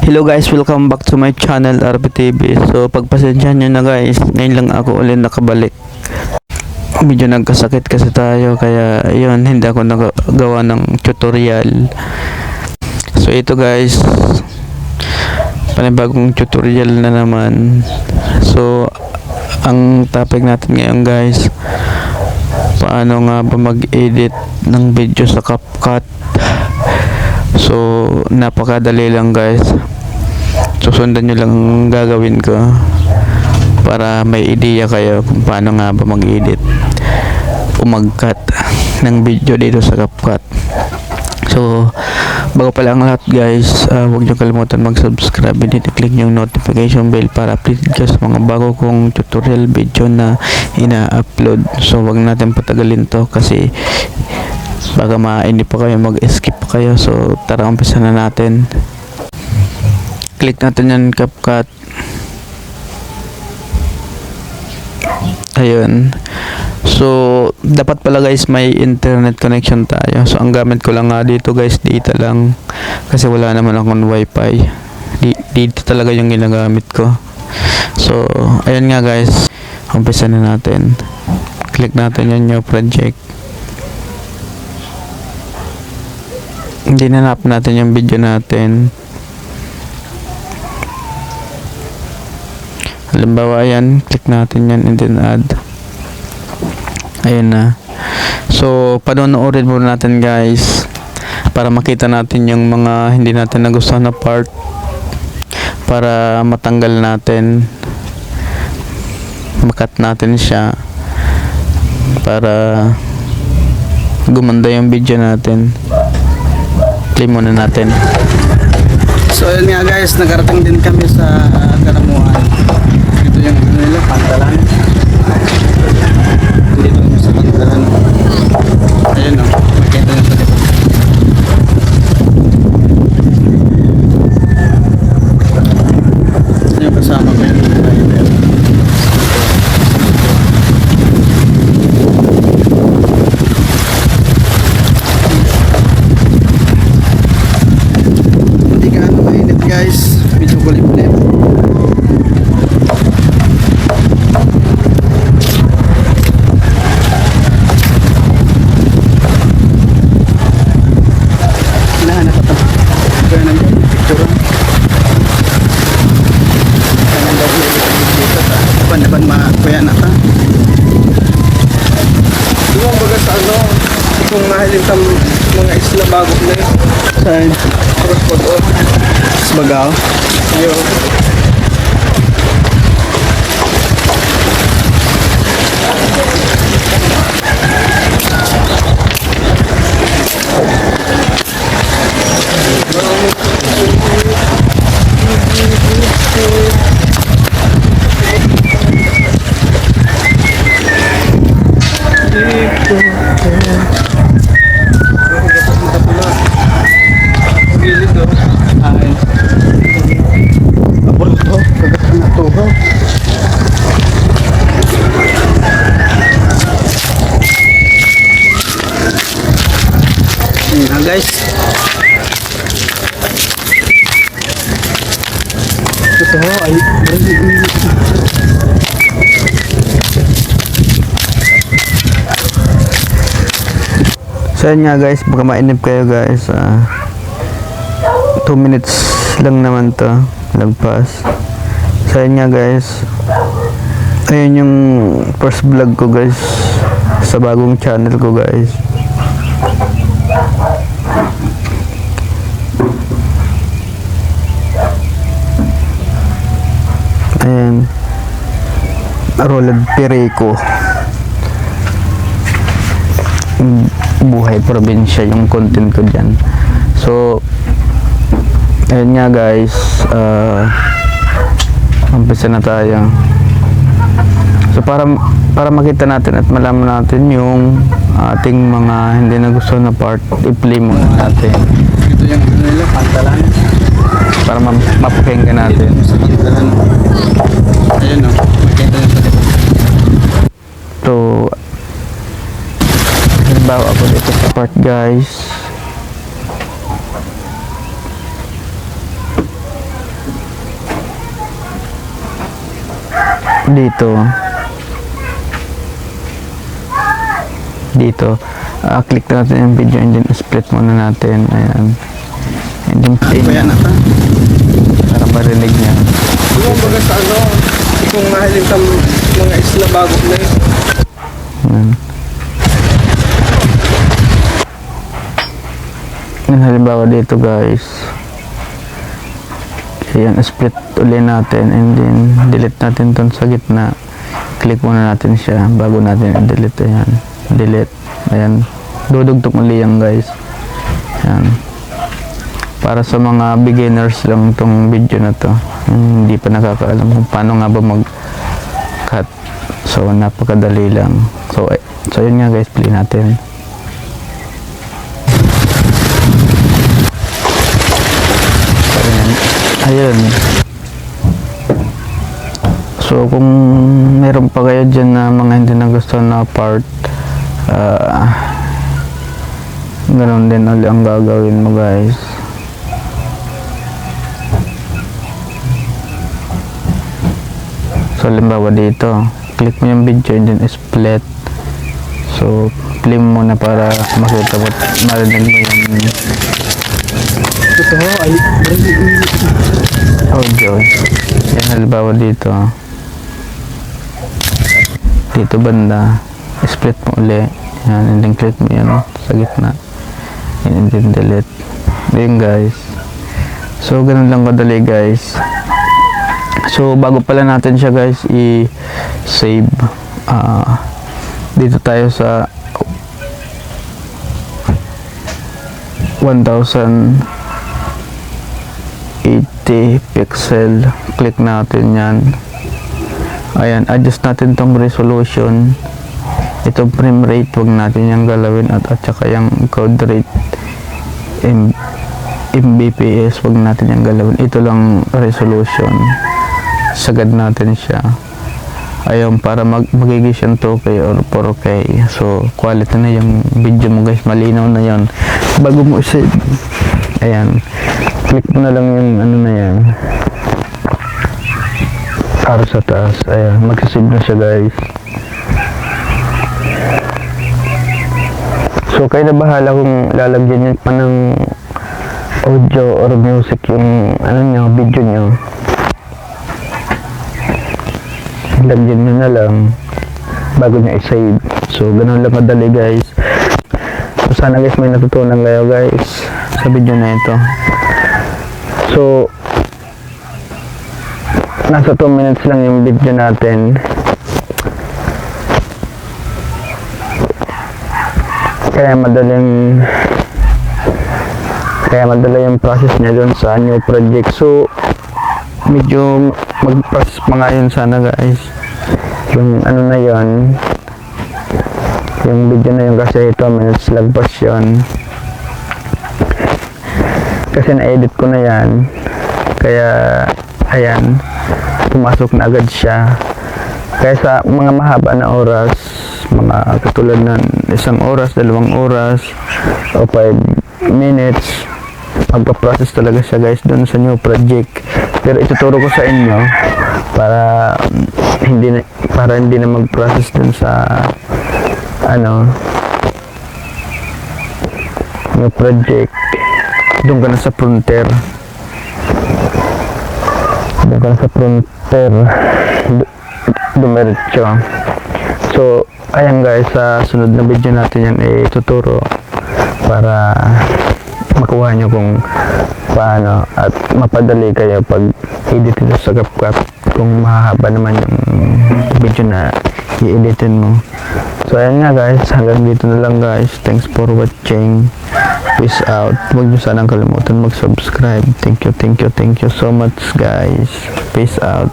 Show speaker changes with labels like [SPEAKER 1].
[SPEAKER 1] Hello guys, welcome back to my channel RPTV. So pagpasensyahan nyo na guys, ngayon lang ako ulit nakabalik. Medyo nagkasakit kasi tayo, kaya yun, hindi ako nagawa ng tutorial. So ito guys, panibagong tutorial na naman. So ang topic natin ngayon guys, paano nga ba mag-edit ng video sa CapCut. So napakadali lang guys, susundan nyo lang ang gagawin ko para may ideya kayo kung paano nga ba mag-edit o mag-cut ng video dito sa CapCut. So bago pala ang lahat guys, huwag nyo kalimutan mag-subscribe and i-click yung notification bell para updated ka sa mga bago kong tutorial video na ina-upload. So huwag natin patagalin to kasi baka hindi pa kayo mag-skip kayo. So tara, umpisa na natin. Click natin yan, CapCut. Ayun. So dapat pala guys may internet connection tayo. So ang gamit ko lang nga dito guys, data lang, kasi wala naman akong wifi. Dito talaga yung ginagamit ko. So ayun nga guys, umpisa na natin. Click natin yung new project. Dinanap natin yung video natin. Halimbawa yan, click natin yan and then add. Ayun na. So panonoorin muna natin guys para makita natin yung mga hindi natin nagustuhan na part, para matanggal natin, makat natin siya para gumanda yung video natin. Play muna natin.
[SPEAKER 2] So yun nga guys, nagarating din kami sa Karamuan. Ito yung nila, Pantalan. Dito yung sa Pantalan. Ayun o, makita nyo sa likod. Ito yung kasama ko yung driver. Guys, medyo kulim-kulim. Hinahanap ito. Kaya nandiyan yung picture. Kaya nandiyan yung dito. Daban-daban kuya na ka. Doon ang baga sa ano, kung mahalin tam mga isla bago na yun. Saan? Cross-port. Bagaw. Ayun. Guys, ito ay so yun nga guys, baka mainip kayo guys. 2 minutes lang naman to lagpas. So yun nga guys, ayun yung first vlog ko guys sa bagong channel ko guys. Ayan, Roland Perico, buhay probinsya yung content ko dyan. So ayun nga guys, umpisa na tayo. So para makita natin at malaman natin yung ating mga hindi nagustuhan na part, i-play muna natin. Ito yung nila, Pantalan. Para mapakinggan natin. Ayun o, makita nyo sa likod. So halimbawa ako dito sa part guys. dito click natin yung video and then split muna natin. Ayan, and then play
[SPEAKER 3] Kaya na ta.
[SPEAKER 2] para marinig niya.
[SPEAKER 3] Yung baga sa ano, kung mahalin sa mga isla bago na yun.
[SPEAKER 2] Ayan. Yan, halimbawa dito guys, ayan, split uli natin and then delete natin ton sa gitna. Click muna natin siya bago natin i-delete. Ayan, delete. Ayan, dudugtong uli yan guys. Ayan, para sa mga beginners lang tong video na to, hindi pa nakakaalam kung paano nga ba mag cut. So napakadali lang. So yun nga guys, play natin. Ayun. So kung meron pa kayo dyan na mga hindi nagustuhan na part, ganun din ulit ang gagawin mo guys. So halimbawa dito, click mo yung video and then split. So play mo muna para makita mo, marinig mo yung
[SPEAKER 3] Ito ay
[SPEAKER 2] audio. Yan, halimbawa dito banda, split mo uli. Yan, and then click mo yan sa gitna and then delete. Ayun guys, so ganun lang kadali guys. So bago pala natin siya guys i-save, dito tayo sa 1080 pixel, click natin yan. Ayan, adjust natin tong resolution, itong frame rate wag natin yung galawin, at saka yung code rate mbps wag natin yung galawin. Ito lang resolution, sagad natin siya. Ayun, para magiging siyang 2K or 4K. So quality na yung video mo guys, malinaw na yan bago mo save. Ayan, click mo na lang yung ano na yan, arrow sa taas. Ayan, magsasave na siya guys. So kayo na bahala kung lalagyan nyo pa ng audio or music yung ano nyo, video nyo. Lagyan nyo na lang bago nyo i-save. So ganun lang madali guys. So sana guys may natutunan kayo guys sa video na ito. So nasa 2 minutes lang yung video natin. Kaya madali yung process niya dun sa new project. So medyo mag-process pa nga yun sana guys, yung ano na yun, yung video na yun, kasi 2 minutes lagpas yun kasi na-edit ko na yan. Kaya ayan, pumasok na agad siya. Kaya sa mga mahaba na oras, mga katulad ng 1 oras, 2 oras o 5 minutes, magpa-process talaga siya guys dun sa new project. Pero ituturo ko sa inyo para hindi na mag-process dun sa ano, new project. Doon ka na sa frontier. Dumiretso. So ayan guys, sa sunod na video natin yan ituturo para makuha nyo kung paano at mapadali kayo pag edit ito sa CapCut kung mahaba naman yung video na i-editin mo. So ayan nga guys, hanggang dito na lang guys. Thanks for watching. Peace out. Huwag nyo sanang kalimutan mag-subscribe. Thank you so much guys. Peace out.